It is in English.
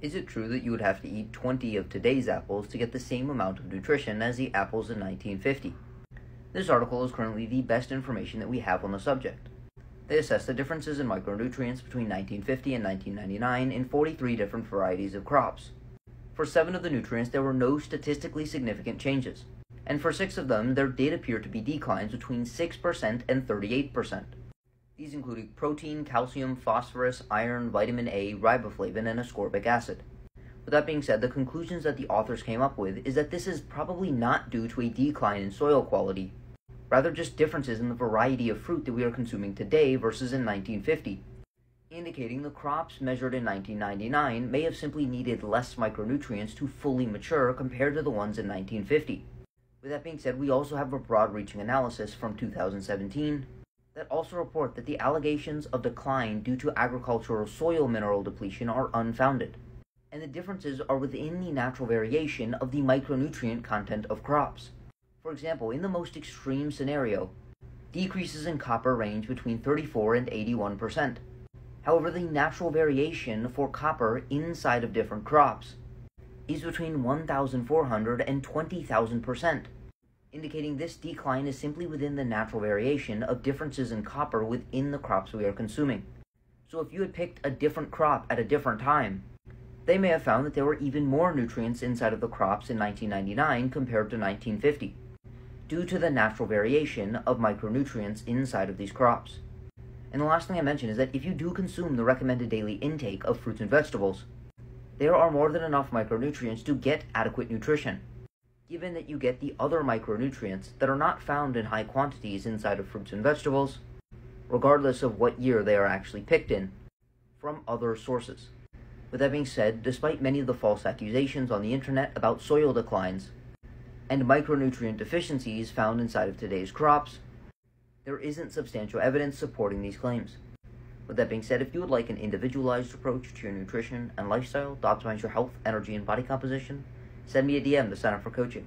Is it true that you would have to eat 20 of today's apples to get the same amount of nutrition as the apples in 1950? This article is currently the best information that we have on the subject. They assess the differences in micronutrients between 1950 and 1999 in 43 different varieties of crops. For 7 of the nutrients, there were no statistically significant changes, and for 6 of them, there did appear to be declines between 6% and 38%. These included protein, calcium, phosphorus, iron, vitamin A, riboflavin, and ascorbic acid. With that being said, the conclusions that the authors came up with is that this is probably not due to a decline in soil quality, rather just differences in the variety of fruit that we are consuming today versus in 1950, indicating the crops measured in 1999 may have simply needed less micronutrients to fully mature compared to the ones in 1950. With that being said, we also have a broad-reaching analysis from 2017 that also report that the allegations of decline due to agricultural soil mineral depletion are unfounded, and the differences are within the natural variation of the micronutrient content of crops. For example, in the most extreme scenario, decreases in copper range between 34 and 81%. However, the natural variation for copper inside of different crops is between 1,400 and 20,000%, indicating this decline is simply within the natural variation of differences in copper within the crops we are consuming. So if you had picked a different crop at a different time, they may have found that there were even more nutrients inside of the crops in 1999 compared to 1950, due to the natural variation of micronutrients inside of these crops. And the last thing I mention is that if you do consume the recommended daily intake of fruits and vegetables, there are more than enough micronutrients to get adequate nutrition, given that you get the other micronutrients that are not found in high quantities inside of fruits and vegetables, regardless of what year they are actually picked in, from other sources. With that being said, despite many of the false accusations on the internet about soil declines and micronutrient deficiencies found inside of today's crops, there isn't substantial evidence supporting these claims. With that being said, if you would like an individualized approach to your nutrition and lifestyle to optimize your health, energy, and body composition, send me a DM to sign up for coaching.